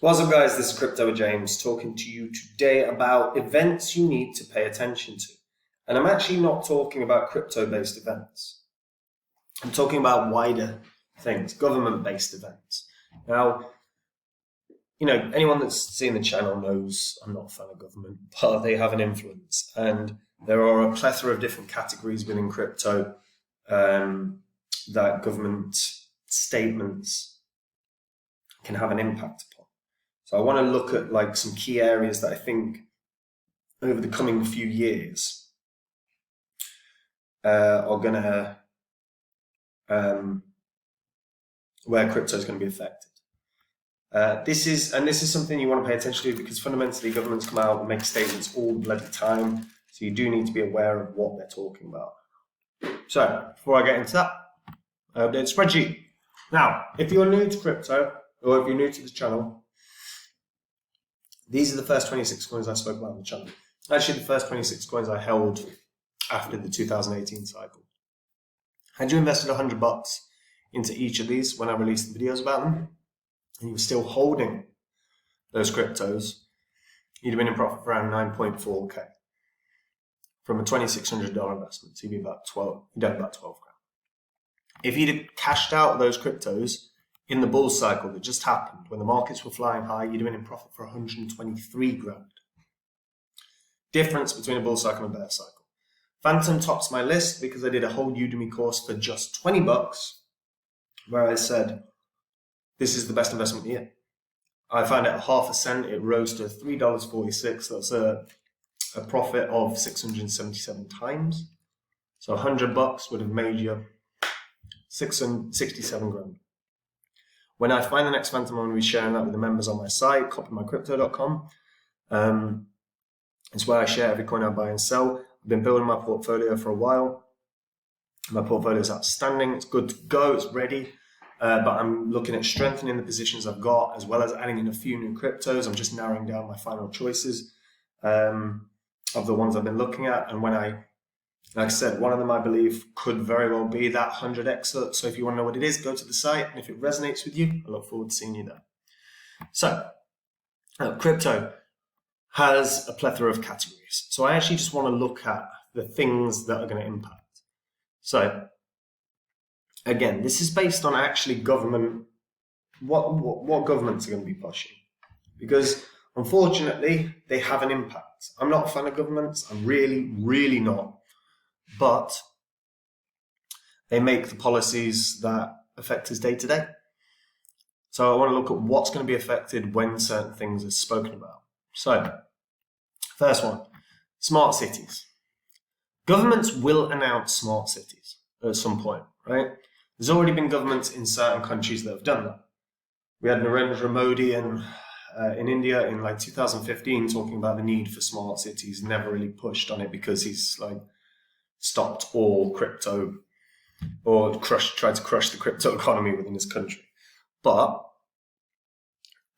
What's up, guys? This is Crypto with James talking to you today about events you need to pay attention to. And I'm actually not talking about crypto-based events. I'm talking about wider things, government-based events. Now, anyone that's seen the channel knows I'm not a fan of government, but they have an influence. And there are a plethora of different categories within crypto that government statements can have an impact upon. So I want to look at some key areas that I think over the coming few years are going to where crypto is going to be affected. This is something you want to pay attention to because fundamentally governments come out and make statements all the bloody time. So you do need to be aware of what they're talking about. So before I get into that, I update the spreadsheet. Now, if you're new to crypto or if you're new to the channel, these are the first 26 coins I spoke about on the channel. Actually, the first 26 coins I held after the 2018 cycle. Had you invested $100 into each of these when I released the videos about them, and you were still holding those cryptos, you'd have been in profit for around 9.4K from a $2,600 investment. So you'd have about 12 grand. If you'd have cashed out those cryptos in the bull cycle that just happened, when the markets were flying high, you'd have been in profit for 123 grand. Difference between a bull cycle and a bear cycle. Phantom tops my list because I did a whole Udemy course for just $20 where I said, this is the best investment yet. I found it at half a cent. It rose to $3.46. That's a profit of 677 times. So $100 would have made you 667 grand. When I find the next Phantom, I'm going to be sharing that with the members on my site, copymycrypto.com. It's where I share every coin I buy and sell. I've been building my portfolio for a while. My portfolio is outstanding. It's good to go. It's ready. But I'm looking at strengthening the positions I've got, as well as adding in a few new cryptos. I'm just narrowing down my final choices of the ones I've been looking at. And like I said, one of them I believe could very well be that 100x. So if you want to know what it is, go to the site. And if it resonates with you, I look forward to seeing you there. So crypto has a plethora of categories. So I actually just want to look at the things that are going to impact. So again, this is based on actually government, what governments are going to be pushing. Because unfortunately, they have an impact. I'm not a fan of governments. I'm really, really not. But they make the policies that affect us day to day. So I want to look at what's going to be affected when certain things are spoken about. So, first one, smart cities. Governments will announce smart cities at some point, right? There's already been governments in certain countries that have done that. We had Narendra Modi in India in 2015 talking about the need for smart cities, never really pushed on it because he's stopped all crypto or tried to crush the crypto economy within his country. But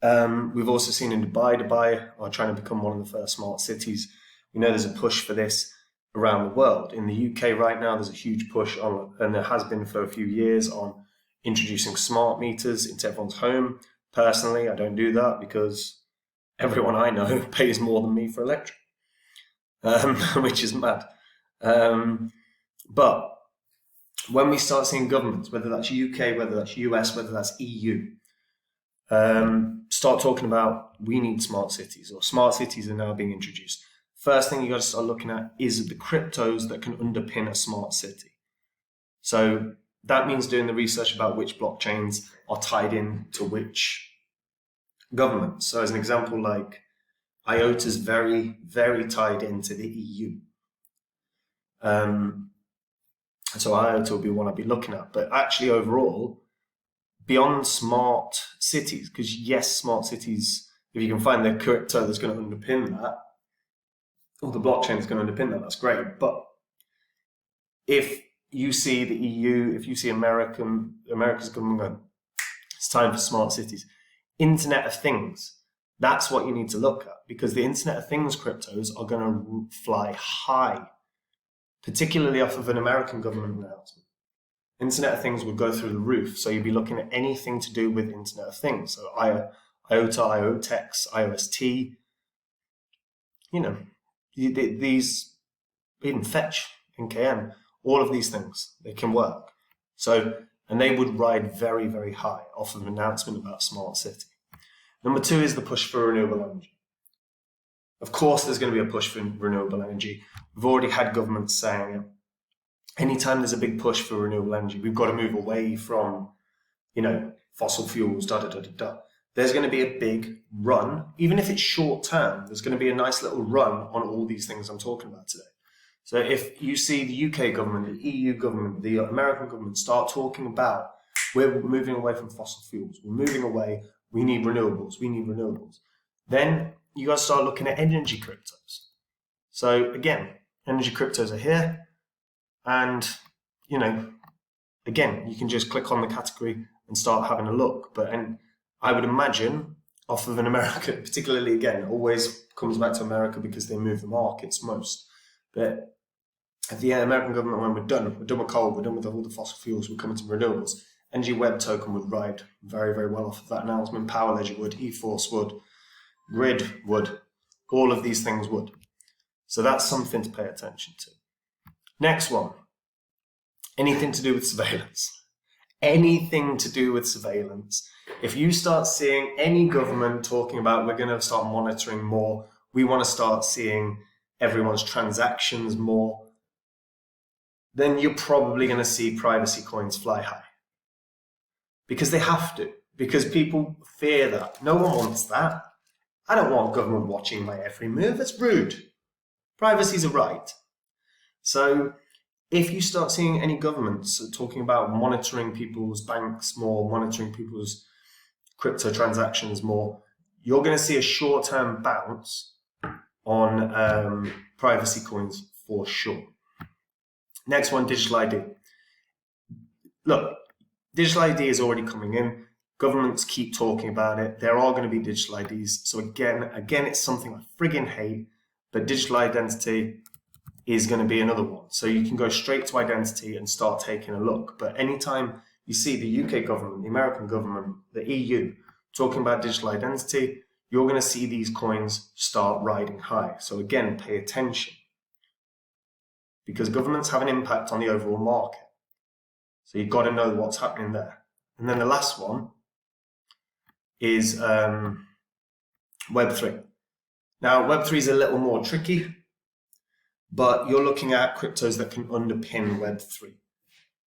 we've also seen in Dubai are trying to become one of the first smart cities. We know there's a push for this around the world. In the UK right now, there's a huge push on, and there has been for a few years, on introducing smart meters into everyone's home. Personally, I don't do that because everyone I know pays more than me for electric, which is mad. But when we start seeing governments, whether that's UK, whether that's US, whether that's EU, start talking about we need smart cities, or smart cities are now being introduced. First thing you got to start looking at is the cryptos that can underpin a smart city. So that means doing the research about which blockchains are tied in to which governments. So as an example, IOTA is very, very tied into the EU. So IOTA will be one I'll be looking at. But actually overall, beyond smart cities, because yes, smart cities, if you can find the crypto that's going to underpin that, or the blockchain that's going to underpin that, that's great. But if you see the EU, if you see America's government going, it's time for smart cities. Internet of Things, that's what you need to look at, because the Internet of Things cryptos are going to fly high, particularly off of an American government announcement. Internet of Things would go through the roof. So you'd be looking at anything to do with Internet of Things. So IOTA, IOTEX, IOST, you know, these, even Fetch, NKM, all of these things, they can work. So, and they would ride very, very high off of an announcement about smart city. Number two is the push for renewable energy. Of course, there's going to be a push for renewable energy. We've already had governments saying it. Anytime there's a big push for renewable energy, we've got to move away from, fossil fuels, There's going to be a big run, even if it's short term, there's going to be a nice little run on all these things I'm talking about today. So if you see the UK government, the EU government, the American government start talking about, we're moving away from fossil fuels, we're moving away, we need renewables, then you guys start looking at energy cryptos. So again, energy cryptos are here, and again, you can just click on the category and start having a look. And I would imagine off of an American, particularly again, always comes back to America because they move the markets most. But at the American government, when we're done with coal, we're done with all the fossil fuels, we're coming to renewables. Energy Web token would ride very, very well off of that announcement. Power Ledger would, eForce would, Grid would, all of these things would. So that's something to pay attention to. Next one, anything to do with surveillance. Anything to do with surveillance. If you start seeing any government talking about we're going to start monitoring more, we want to start seeing everyone's transactions more, then you're probably going to see privacy coins fly high. Because they have to. Because people fear that. No one wants that. I don't want government watching my every move. That's rude. Privacy's a right. So if you start seeing any governments talking about monitoring people's banks more, monitoring people's crypto transactions more, you're going to see a short-term bounce on privacy coins for sure. Next one, digital ID. Look, digital ID is already coming in. Governments keep talking about it. There are going to be digital IDs. So again, it's something I friggin' hate, but digital identity is going to be another one. So you can go straight to identity and start taking a look. But anytime you see the UK government, the American government, the EU talking about digital identity, you're going to see these coins start riding high. So again, pay attention, because governments have an impact on the overall market. So you've got to know what's happening there. And then the last one is Web3. Now, Web3 is a little more tricky, but you're looking at cryptos that can underpin Web3.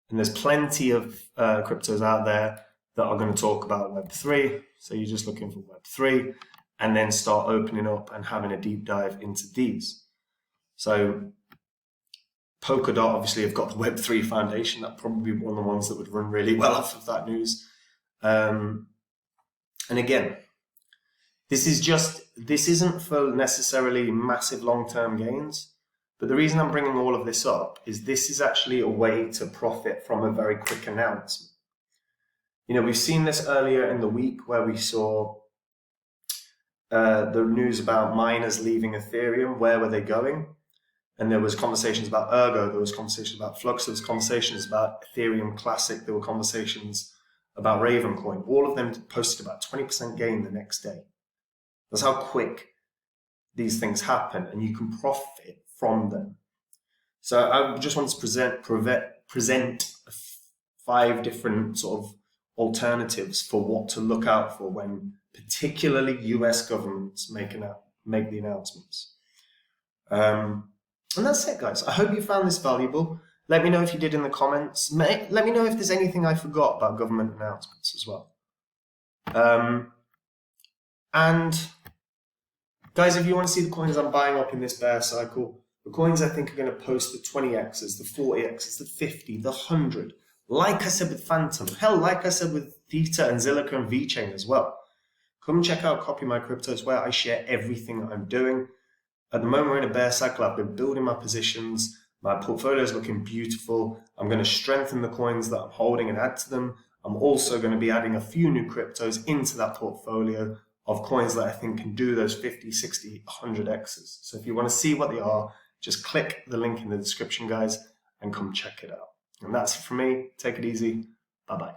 And there's plenty of cryptos out there that are going to talk about Web3. So you're just looking for Web3 and then start opening up and having a deep dive into these. So Polkadot obviously have got the Web3 Foundation. That's probably one of the ones that would run really well off of that news. And again, this isn't for necessarily massive long-term gains. But the reason I'm bringing all of this up is this is actually a way to profit from a very quick announcement. We've seen this earlier in the week where we saw the news about miners leaving Ethereum. Where were they going? And there was conversations about Ergo, there was conversations about Flux, there was conversations about Ethereum Classic, there were conversations about Ravencoin. All of them posted about 20% gain the next day. That's how quick these things happen, and you can profit from them. So I just want to present 5 different sort of alternatives for what to look out for when particularly US governments make the announcements. And that's it, guys. I hope you found this valuable. Let me know if you did in the comments. Let me know if there's anything I forgot about government announcements as well. And guys, if you want to see the coins I'm buying up in this bear cycle, the coins I think are going to post the 20x's, the 40x's, the 50, the 100. Like I said with Phantom. Hell, like I said with Theta and Zilliqa and VeChain as well. Come check out Copy My Cryptos, where I share everything I'm doing. At the moment, we're in a bear cycle. I've been building my positions. My portfolio is looking beautiful. I'm going to strengthen the coins that I'm holding and add to them. I'm also going to be adding a few new cryptos into that portfolio of coins that I think can do those 50, 60, 100x's. So if you want to see what they are, just click the link in the description, guys, and come check it out. And that's it from me. Take it easy. Bye-bye.